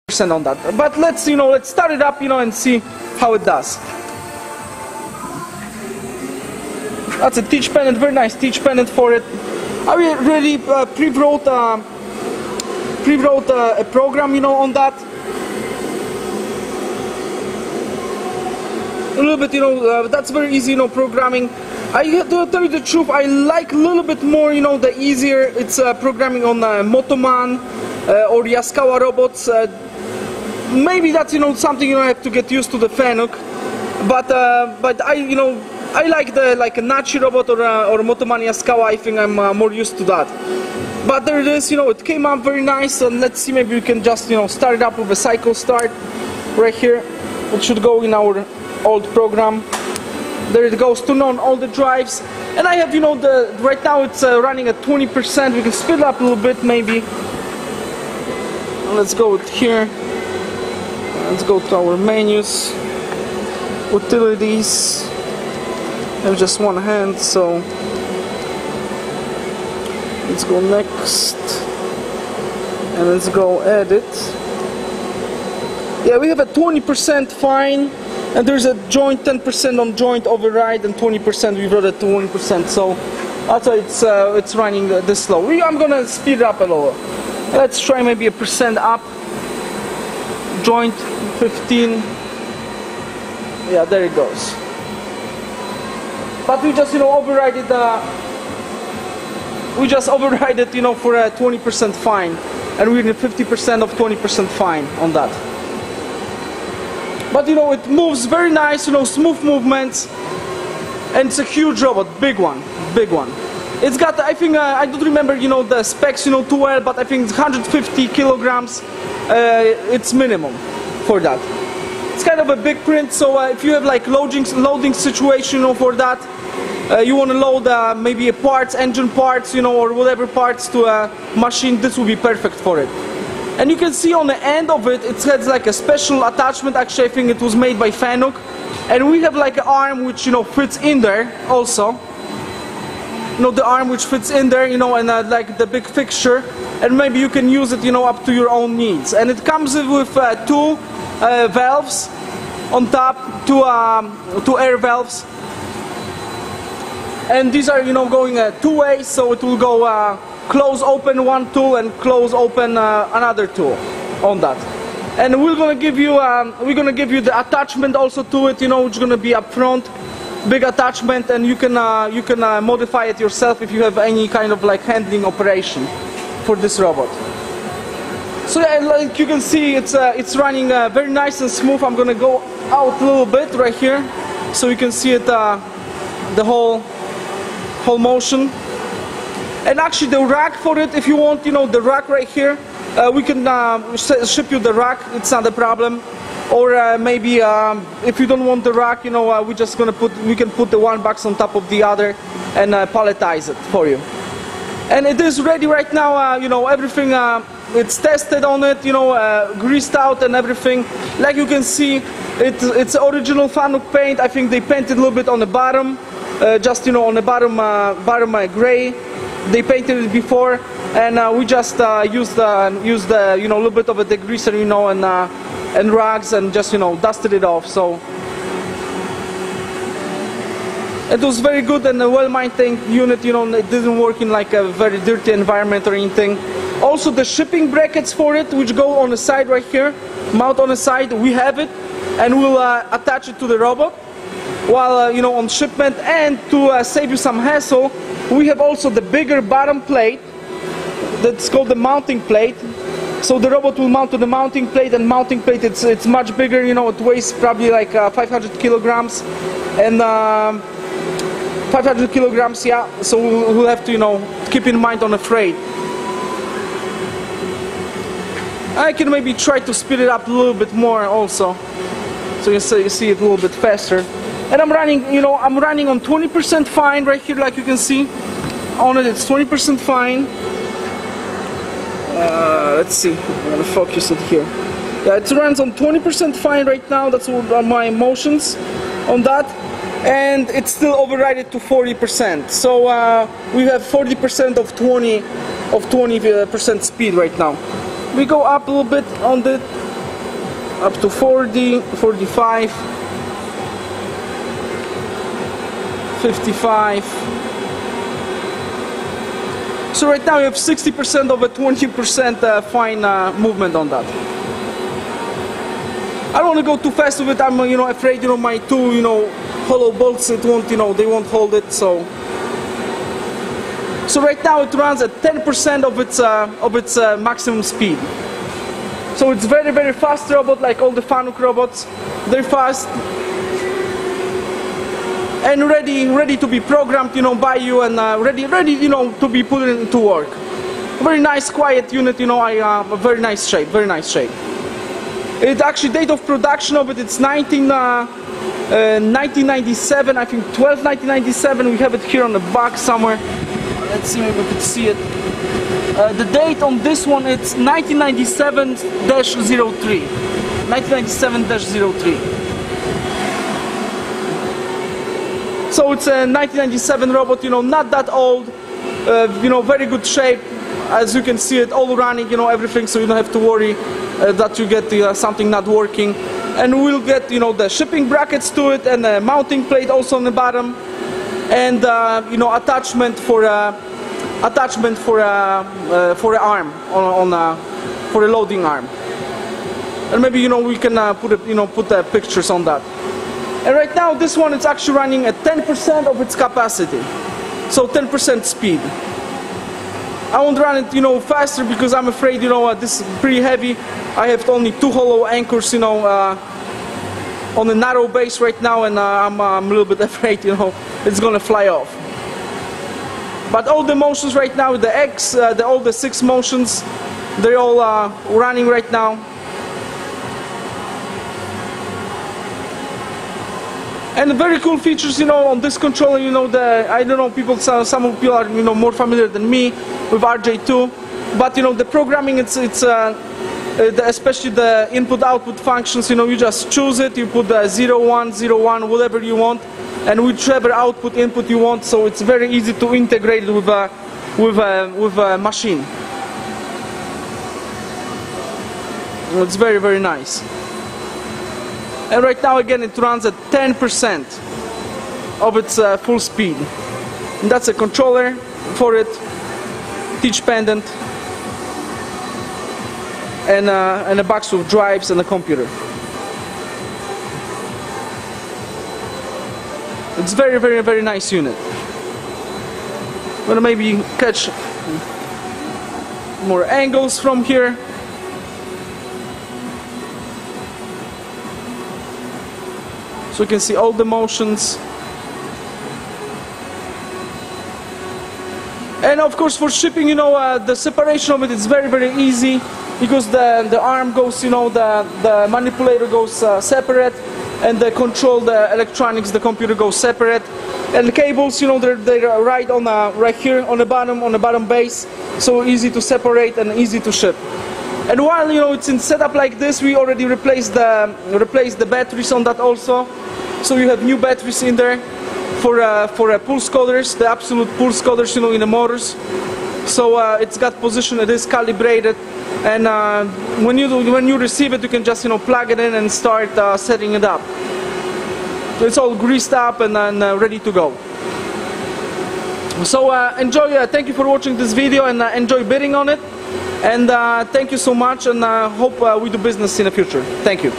on that. But let's start it up, and see how it does. That's a teach pennant, very nice teach pennant for it. I really pre-wrote a program, on that. A little bit, that's very easy, programming. I have to tell you the truth, I like a little bit more, the easier it's programming on Motoman or Yaskawa robots. Maybe that's, something I have to get used to the Fanuc. But I like a Nachi robot or Motoman Yaskawa. I think I'm more used to that. But there it is, it came up very nice, and let's see, maybe we can just, start it up with a cycle start right here. It should go in our old program. There it goes, turn on all the drives. And I have, right now it's running at 20%. We can speed it up a little bit, maybe. Let's go with here. Let's go to our menus, utilities. I have just one hand, so let's go next, and let's go edit. Yeah, we have a 20% fine, and there's a joint 10% on joint override, and 20% we wrote at 20%. So that's why it's running this slow. I'm gonna speed it up a little. Let's try maybe a percent up. Joint 15. Yeah, there it goes. But we just override it. We just override it, for a 20% fine, and we're in 50% of 20% fine on that. But it moves very nice, smooth movements, and it's a huge robot, big one. It's got, I think, I don't remember, the specs, too well, but I think it's 150 kilograms. It's minimum for that. It's kind of a big print, so if you have like loading situation, for that, you want to load maybe engine parts, or whatever parts to a machine, this will be perfect for it. And you can see on the end of it, it has like a special attachment. Actually, I think it was made by Fanuc, and we have like an arm which fits in there also. The arm which fits in there, and like the big fixture, and maybe you can use it, up to your own needs. And it comes with two valves on top, two air valves, and these are going two ways, so it will go close open one tool and close open another tool on that. And we're gonna give you the attachment also to it, which is gonna be up front. Big attachment, and you can modify it yourself if you have any kind of like handling operation for this robot. So yeah, like you can see, it's running very nice and smooth. I'm gonna go out a little bit right here, so you can see it, the whole motion. And actually, the rack for it, if you want, the rack right here, we can ship you the rack. It's not a problem. Or maybe if you don't want the rack, we can put the one box on top of the other and palletize it for you. And it is ready right now. Everything, it's tested on it, greased out and everything. Like you can see, it's original Fanuc paint. I think they painted a little bit on the bottom, just on the bottom gray. They painted it before, and we just used a little bit of a degreaser, and rags, and just dusted it off. So it was very good and a well-maintained unit. It didn't work in like a very dirty environment or anything. Also, the shipping brackets for it, which go on the side right here, mount on the side, we have it, and we'll attach it to the robot while on shipment. And to save you some hassle, we have also the bigger bottom plate that's called the mounting plate. So the robot will mount to the mounting plate, and mounting plate, it's much bigger, it weighs probably like 500 kilograms, and 500 kilograms, yeah, so we'll have to, keep in mind on the freight. I can maybe try to speed it up a little bit more also, so you see it a little bit faster. And I'm running, I'm running on 20% fine right here, like you can see. On it, it's 20% fine. Let's see, I'm gonna focus it here. Yeah, it runs on 20% fine right now. That's what are my emotions on that, and it's still overrided to 40%. So we have 40% of 20% speed right now. We go up a little bit on the up to 40, 45, 55. So right now you have 60% of a 20% fine movement on that. I don't want to go too fast with it. I'm afraid my two hollow bolts, it won't they won't hold it. So right now it runs at 10% of its maximum speed. So it's very, very fast robot, like all the Fanuc robots. They're fast and ready to be programmed by you, and ready to be put into work. Very nice, quiet unit. A very nice shape, very nice shape. It actually, date of production of it, it's 1997, I think 1997. We have it here on the back somewhere. Let's see if we can see it. The date on this one, it's 1997-03. 1997-03. So it's a 1997 robot, not that old, very good shape. As you can see it, all running, everything, so you don't have to worry that you get something not working. And we'll get, the shipping brackets to it, and a mounting plate also on the bottom, and attachment for an arm for a loading arm. And maybe we can put pictures on that. And right now this one is actually running at 10% of its capacity, so 10% speed. I won't run it faster because I'm afraid this is pretty heavy. I have only two hollow anchors on a narrow base right now, and I'm a little bit afraid it's gonna fly off. But all the motions right now, the X, all the 6 motions, they're all running right now. And the very cool features, on this controller, I don't know, some people are, more familiar than me with RJ2, but the programming, it's especially the input-output functions, you just choose it, you put the 0, 1, 0, 1, whatever you want, and whichever input you want, so it's very easy to integrate with a machine. It's very, very nice. And right now again it runs at 10% of its full speed. And that's a controller for it, teach pendant, and a box with drives and a computer. It's very, very, very nice unit. I'm gonna maybe catch more angles from here. So you can see all the motions. And of course for shipping, the separation of it is very, very easy, because the arm goes, the manipulator goes separate, and the control, the electronics, the computer goes separate. And the cables, they're right here on the bottom base, so easy to separate and easy to ship. And while it's in setup like this, we already replaced the batteries on that also. So you have new batteries in there for pulse coders, the absolute pulse coders, in the motors. So it's got position, it is calibrated, and when you receive it, you can just plug it in and start setting it up. It's all greased up and ready to go. So enjoy. Thank you for watching this video, and enjoy bidding on it. And thank you so much, and hope we do business in the future. Thank you.